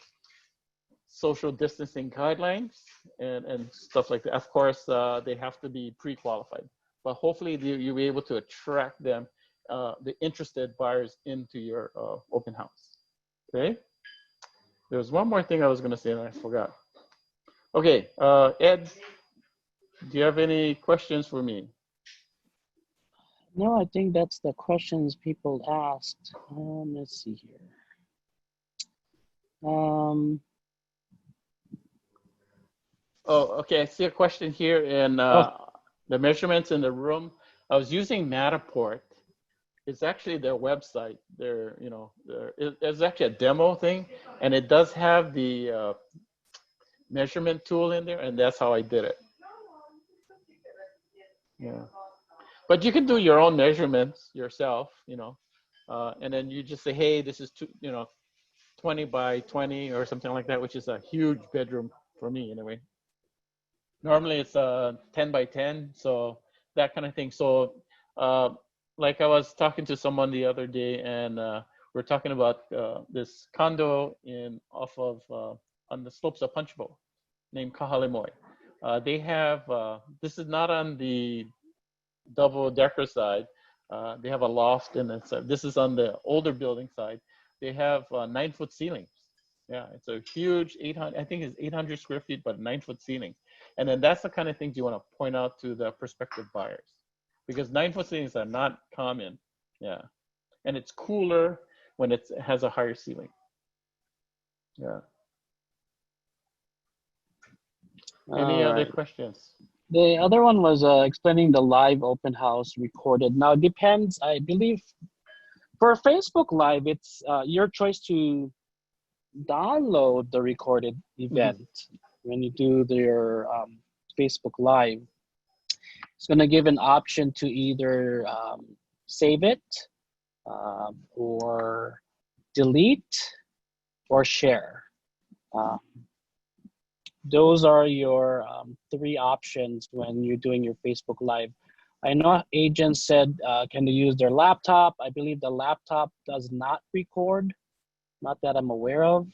social distancing guidelines and stuff like that. Of course, they have to be pre-qualified, but hopefully you'll be able to attract them, the interested buyers into your open house. Okay. There's one more thing I was going to say and I forgot. Okay, Ed, do you have any questions for me? No, I think that's the questions people asked. Let's see here. Oh, okay. I see a question here in the measurements in the room. I was using Matterport. It's actually their website. It's actually a demo thing, and it does have the measurement tool in there, and that's how I did it. Yeah, but you can do your own measurements yourself, and then you just say, hey, this is 20 by 20 or something like that, which is a huge bedroom for me anyway. Normally it's 10 by 10, so that kind of thing. So like I was talking to someone the other day, and we're talking about this condo off of on the slopes of Punch Bowl named Kahalimoi. They have, this is not on the double-decker side. They have a loft, and this is on the older building side. They have 9-foot ceilings. Yeah, it's a huge 800, I think it's 800 square feet, but 9-foot ceiling. And then that's the kind of things you want to point out to the prospective buyers, because 9-foot ceilings are not common. Yeah, and it's cooler when it has a higher ceiling. Yeah. Any other questions? The other one was explaining the live open house recorded. Now it depends, I believe, for Facebook Live, it's your choice to download the recorded event when you do your Facebook Live. It's going to give an option to either save it or delete or share. Those are your 3 options when you're doing your Facebook Live. I know agents said can they use their laptop. I believe the laptop does not record, not that I'm aware of.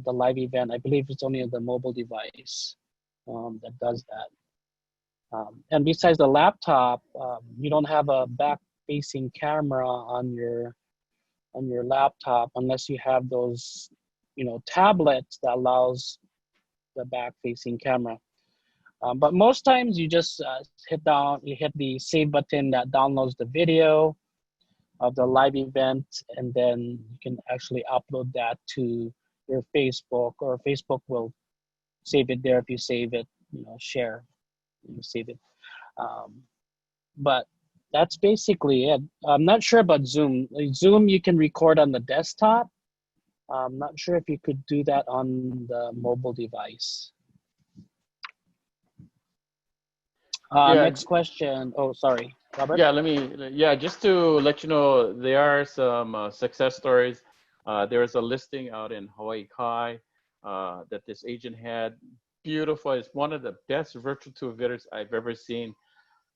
The live event, I believe it's only the mobile device that does that. And besides the laptop, you don't have a back-facing camera on your laptop unless you have those, tablets that allows the back-facing camera. But most times you just hit the save button that downloads the video of the live event, and then you can actually upload that to your Facebook, or Facebook will save it there if you save it, share, save it. But that's basically it. I'm not sure about Zoom. Zoom, you can record on the desktop. I'm not sure if you could do that on the mobile device. Next question. Oh, sorry, Robert. Yeah, just to let you know, there are some success stories. There's a listing out in Hawaii Kai. that this agent had. Beautiful. It's one of the best virtual tour videos I've ever seen.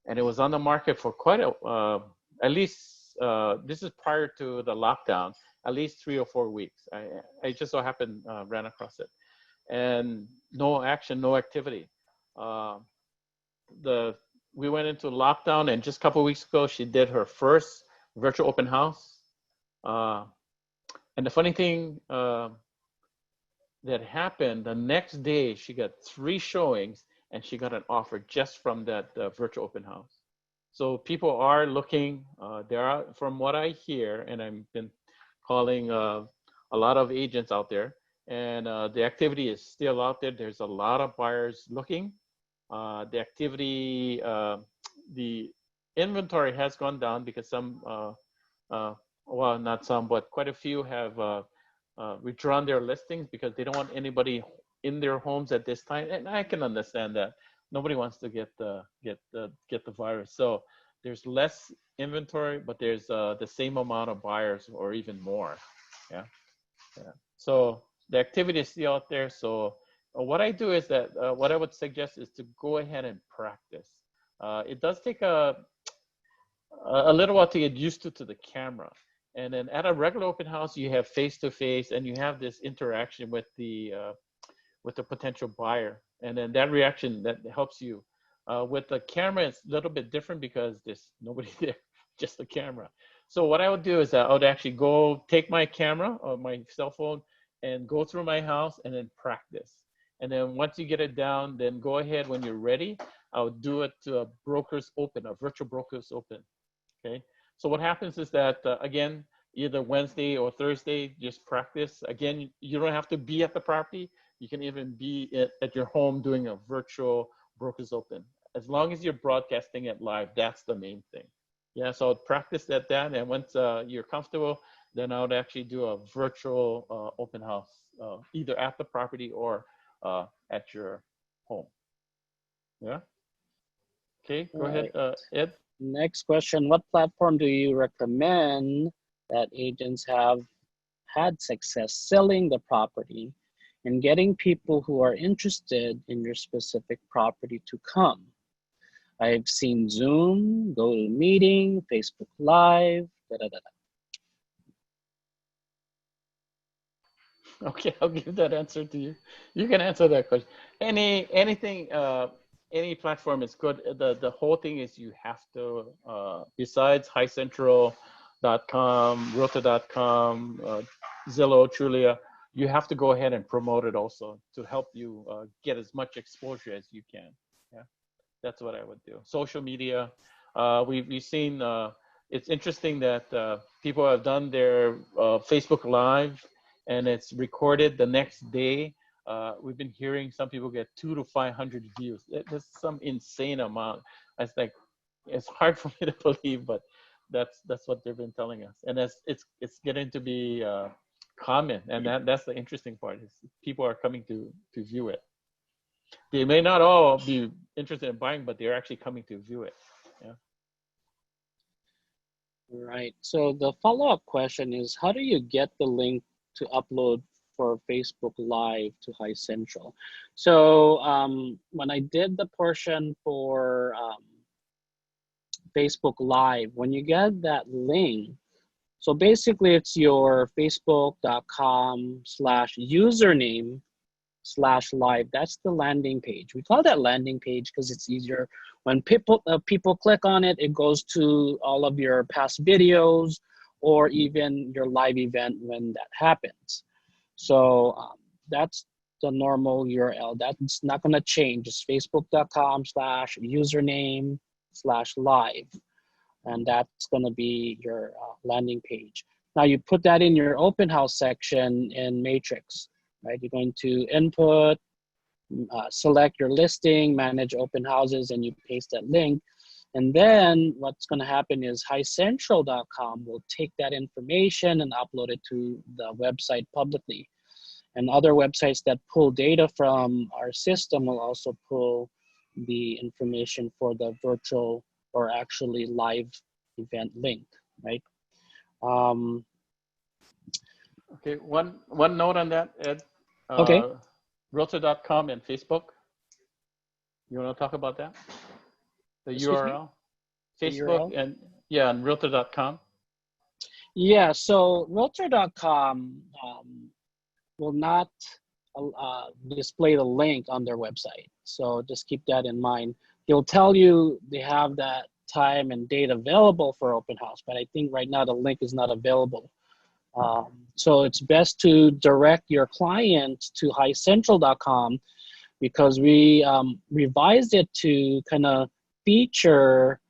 And it was on the market for quite at least, this is prior to the lockdown, at least 3 or 4 weeks. I just so happened ran across it. And no action, no activity. We went into lockdown, and just a couple of weeks ago, she did her first virtual open house. And the funny thing that happened, the next day, she got 3 showings, and she got an offer just from that virtual open house. So people are looking. There are, from what I hear, and I've been calling a lot of agents out there, and the activity is still out there. There's a lot of buyers looking. The activity, the inventory has gone down because some, well, not some, but quite a few have withdrawn their listings because they don't want anybody in their homes at this time. And I can understand that. Nobody wants to get the virus. So there's less inventory, but there's the same amount of buyers or even more. Yeah. So the activity is still out there. So what I do is that what I would suggest is to go ahead and practice. It does take a little while to get used to the camera. And then at a regular open house, you have face-to-face, and you have this interaction with the potential buyer. And then that reaction, that helps you. With the camera, it's a little bit different because there's nobody there, just the camera. So what I would do is I would actually go take my camera or my cell phone and go through my house and then practice. And then once you get it down, then go ahead when you're ready. I would do it to a broker's open, a virtual broker's open. Okay. So what happens is that, again, either Wednesday or Thursday, just practice. Again, you don't have to be at the property. You can even be at your home doing a virtual broker's open. As long as you're broadcasting it live, that's the main thing. Yeah, so I'd practice that, and once you're comfortable, then I would actually do a virtual open house, either at the property or at your home. Yeah. Okay, go ahead, Ed. Next question, what platform do you recommend that agents have had success selling the property and getting people who are interested in your specific property to come? I've seen Zoom, GoToMeeting, Facebook Live, da, da, da, da. Okay, I'll give that answer to you. You can answer that question. Anything, any platform is good. The whole thing is you have to, besides highcentral.com, Realtor.com, Zillow, Trulia, you have to go ahead and promote it also to help you get as much exposure as you can. Yeah, that's what I would do. Social media, we've seen, it's interesting that people have done their Facebook Live and it's recorded the next day. We've been hearing some people get 200 to 500 views. That's some insane amount. It's like, it's hard for me to believe, but that's what they've been telling us. And it's getting to be common, and that's the interesting part is people are coming to view it. They may not all be interested in buying, but they're actually coming to view it. Yeah. Right. So the follow-up question is, how do you get the link to upload for Facebook Live to High Central? So when I did the portion for Facebook Live, when you get that link, so basically it's your facebook.com/username/live. That's the landing page. We call that landing page because it's easier. When people click on it, it goes to all of your past videos or even your live event when that happens. So that's the normal URL. That's not going to change. It's facebook.com/username/live. And that's going to be your landing page. Now you put that in your open house section in Matrix, right? You're going to input, select your listing, manage open houses, and you paste that link. And then what's going to happen is highcentral.com will take that information and upload it to the website publicly. And other websites that pull data from our system will also pull the information for the virtual or actually live event link, right? Okay, one note on that, Ed. Okay. Realtor.com and Facebook. You want to talk about that? The Excuse me? URL? The Facebook URL? and Realtor.com. Yeah, so Realtor.com will not display the link on their website. So just keep that in mind. They'll tell you they have that time and date available for open house, but I think right now the link is not available. So it's best to direct your client to highcentral.com because we revised it to kind of feature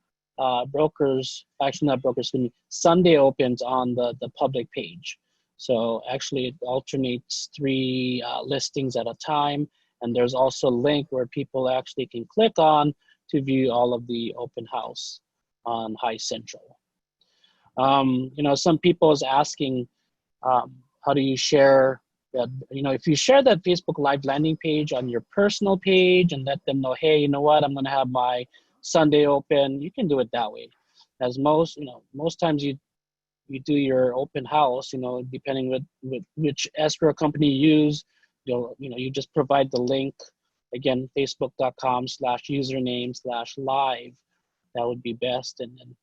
brokers, actually not brokers, excuse me, Sunday opens on the public page. So actually it alternates 3 listings at a time. And there's also a link where people actually can click on to view all of the open house on High Central. Some people is asking, how do you share that? If you share that Facebook Live landing page on your personal page and let them know, hey, you know what, I'm going to have my Sunday open, you can do it that way. As most times you do your open house, depending with which escrow company you use, you just provide the link, again, facebook.com/username/live. That would be best. And then,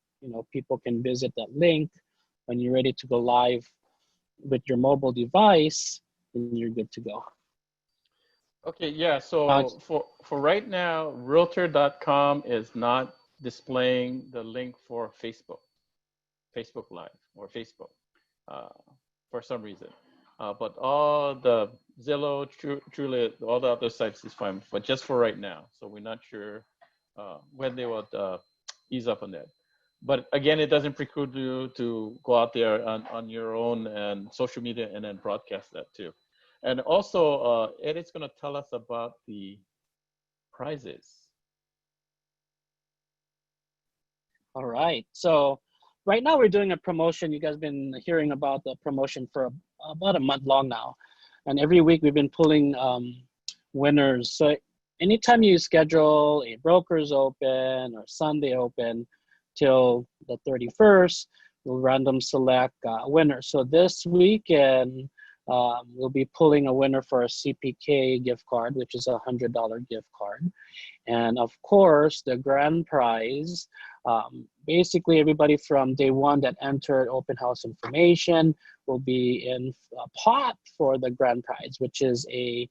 people can visit that link when you're ready to go live with your mobile device, and you're good to go. Okay, yeah, so for right now, Realtor.com is not displaying the link for Facebook Live or Facebook for some reason. But all the Zillow, Trulia, all the other sites is fine, but just for right now. So we're not sure when they will ease up on that. But again, it doesn't preclude you to go out there on your own and social media and then broadcast that too. And also, Edith's going to tell us about the prizes. All right. So right now we're doing a promotion. You guys been hearing about the promotion for about a month long now. And every week we've been pulling winners. So anytime you schedule a broker's open or Sunday open till the 31st, we'll random select a winner. So this weekend, we'll be pulling a winner for a CPK gift card, which is a $100 gift card. And of course, the grand prize, basically everybody from day one that entered open house information will be in a pot for the grand prize, which is a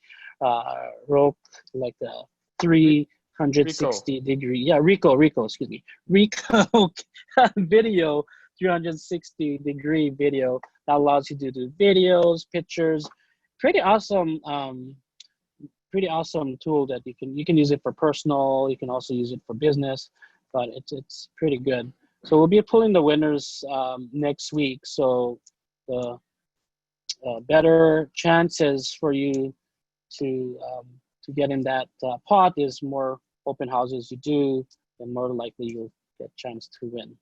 rope, like a 360 degree, Ricoh video, 360 degree video that allows you to do videos, pictures. Pretty awesome tool that you can use it for personal. You can also use it for business, but it's pretty good. So we'll be pulling the winners next week. So the better chances for you to get in that pot is more open houses you do, then more likely you'll get a chance to win.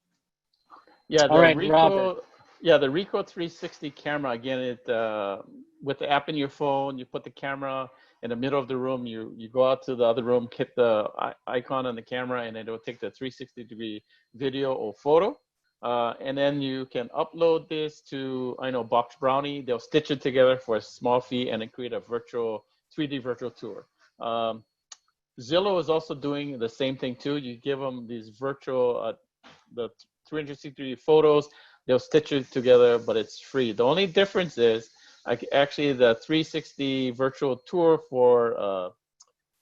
Yeah, all right, Robert. Yeah, the Ricoh 360 camera, again, it with the app in your phone, you put the camera in the middle of the room, you go out to the other room, hit the icon on the camera, and it will take the 360 degree video or photo. And then you can upload this to, Box Brownie. They'll stitch it together for a small fee and then create a 3D virtual tour. Zillow is also doing the same thing too. You give them these virtual, the 360 photos, they'll stitch it together, but it's free. The only difference is actually the 360 virtual tour for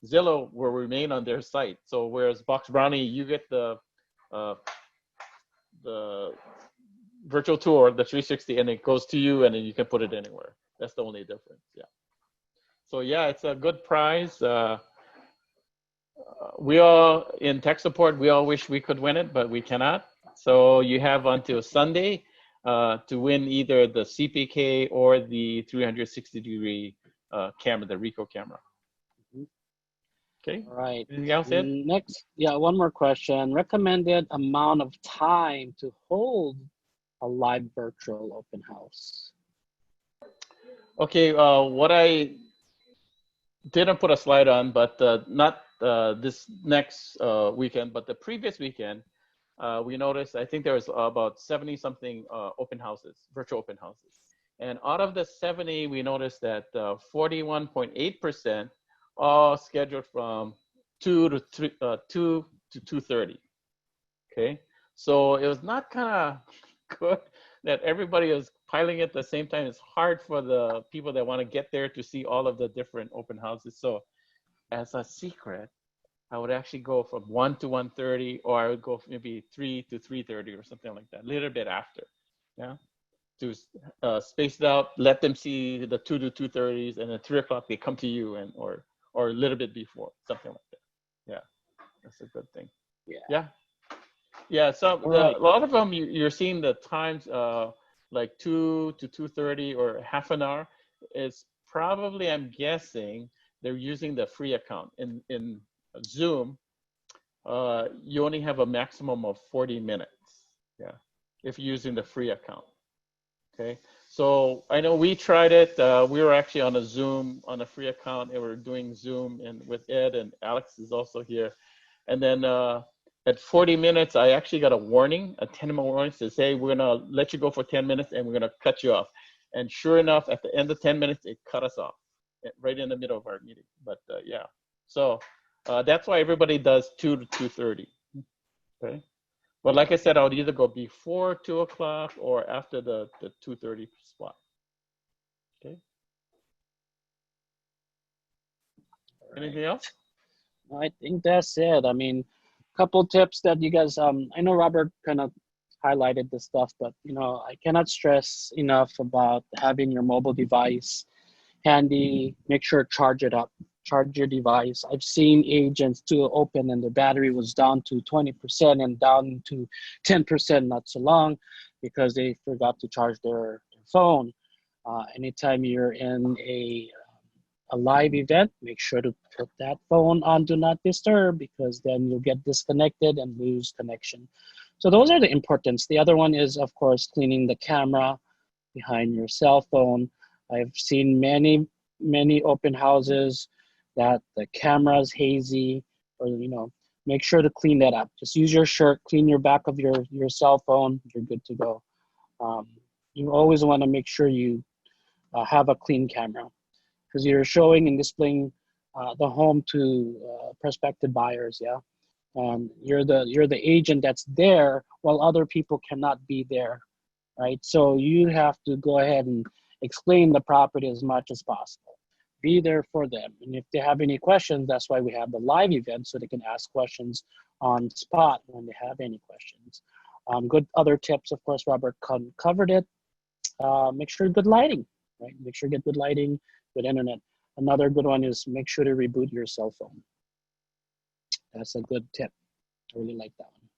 Zillow will remain on their site. So whereas Box Brownie, you get the virtual tour, the 360, and it goes to you, and then you can put it anywhere. That's the only difference. Yeah. So yeah, it's a good prize. We all in tech support, we all wish we could win it, but we cannot. So you have until Sunday to win either the CPK or the 360 degree camera, the Ricoh camera. Okay. All right. Anything else, Ed? Next, one more question. Recommended amount of time to hold a live virtual open house. Okay. What I didn't put a slide on, but not this next weekend, but the previous weekend, we noticed, I think there was about 70 something open houses, virtual open houses. And out of the 70, we noticed that 41.8% all scheduled from 2 to 3, 2 to 2:30. Okay, so it was not kind of good that everybody was piling at the same time. It's hard for the people that want to get there to see all of the different open houses. So as a secret, I would actually go from 1 to 1:30, or I would go maybe 3 to 3:30 or something like that, a little bit after, yeah, to space it out, let them see the 2 to 2:30s, and at 3 o'clock they come to you, and or a little bit before, something like that. Yeah, that's a good thing. Yeah. Yeah. So Right. a lot of them you're seeing the times like 2 to 2:30 or half an hour. Is probably, I'm guessing, they're using the free account. In Zoom, you only have a maximum of 40 minutes. Yeah, if you're using the free account. Okay. So I know we tried it. We were actually on a Zoom on a free account, and we're doing Zoom and with Ed, and Alex is also here. And then at 40 minutes, I actually got a warning, a 10-minute warning, says, hey, we're gonna let you go for 10 minutes and we're gonna cut you off. And sure enough, at the end of 10 minutes, it cut us off right in the middle of our meeting. But yeah, so that's why everybody does 2 to 2:30. Okay. But like I said, I would either go before 2 o'clock or after the 2:30 spot. Okay. Anything else? I think that's it. I mean, couple tips that you guys, I know Robert kind of highlighted this stuff, but you know, I cannot stress enough about having your mobile device handy. Make sure to charge it up, charge your device. I've seen agents to open and the battery was down to 20% and down to 10% not so long because they forgot to charge their phone. Anytime you're in a live event, make sure to put that phone on do not disturb because then you'll get disconnected and lose connection. So those are the importance. The other one is, of course, cleaning the camera behind your cell phone. I've seen many open houses that the camera's hazy, or you know, make sure to clean that up. Just use your shirt, clean your back of your cell phone, you're good to go. You always want to make sure you have a clean camera because you're showing and displaying the home to prospective buyers, yeah. And you're the agent that's there while other people cannot be there, right? So you have to go ahead and explain the property as much as possible. Be there for them, and if they have any questions, that's why we have the live event so they can ask questions on spot when they have any questions. Good other tips, of course, Robert covered it. Make sure good lighting, right? Make sure you get good lighting, good internet. Another good one is make sure to reboot your cell phone. That's a good tip. I really like that one.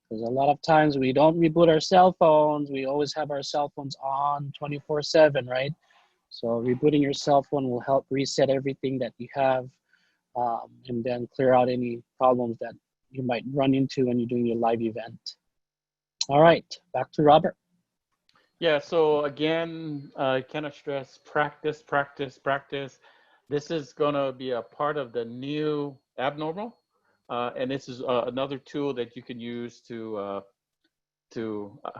Because a lot of times we don't reboot our cell phones. We always have our cell phones on 24/7, right? So rebooting your cell phone will help reset everything that you have and then clear out any problems that you might run into when you're doing your live event. All right, back to Robert. Yeah, so again, I cannot stress practice, practice, practice. This is going to be a part of the new abnormal. And this is another tool that you can use to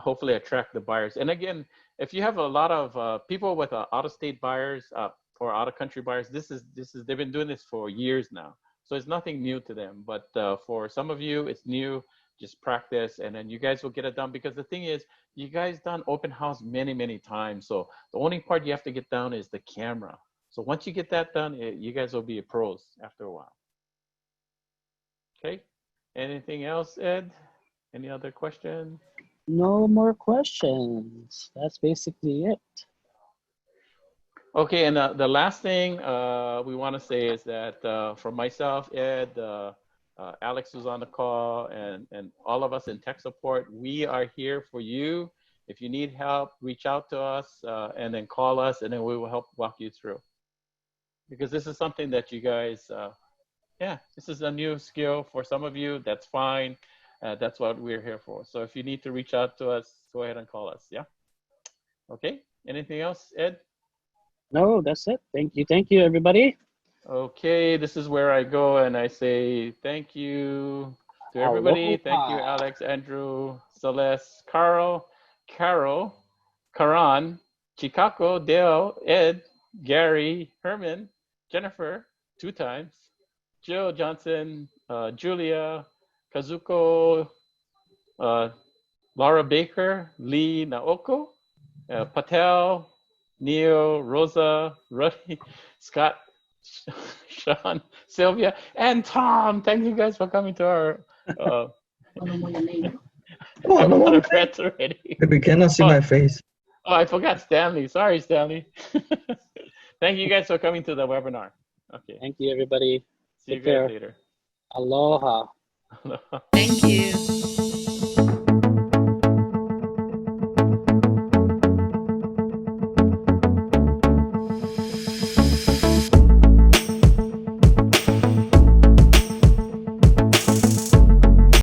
hopefully attract the buyers. And again, if you have a lot of people with out-of-state buyers or out-of-country buyers, they've been doing this for years now. So it's nothing new to them. But for some of you, it's new. Just practice, and then you guys will get it done. Because the thing is, you guys done open house many times. So the only part you have to get down is the camera. So once you get that done, you guys will be pros after a while. Okay. Anything else, Ed? Any other questions? No more questions. That's basically it. Okay, and the last thing we want to say is that for myself, Ed, Alex was on the call, and all of us in tech support, we are here for you. If you need help, reach out to us and then call us, and then we will help walk you through. Because this is something that you guys, yeah, this is a new skill for some of you. That's fine. That's what we're here for. So if you need to reach out to us, go ahead and call us. Yeah. Okay. Anything else, Ed? No, that's it. Thank you, everybody. Okay, this is where I go and I say thank you to everybody. Aloha. Thank you, Alex, Andrew, Celeste, Carol, Karan, Chicago, Dale, Ed, Gary, Herman, Jennifer, 2 times, Jill Johnson, Julia, Kazuko, Laura Baker, Lee Naoko, Patel, Neil, Rosa, Ruddy, Scott, Sean, Sylvia, and Tom. Thank you guys for coming to our. Oh, I'm no, out of breath already. we cannot see my face. Oh, I forgot Stanley. Sorry, Stanley. Thank you guys for coming to the webinar. Okay. Thank you, everybody. See you Take guys care. later. Aloha. Thank you.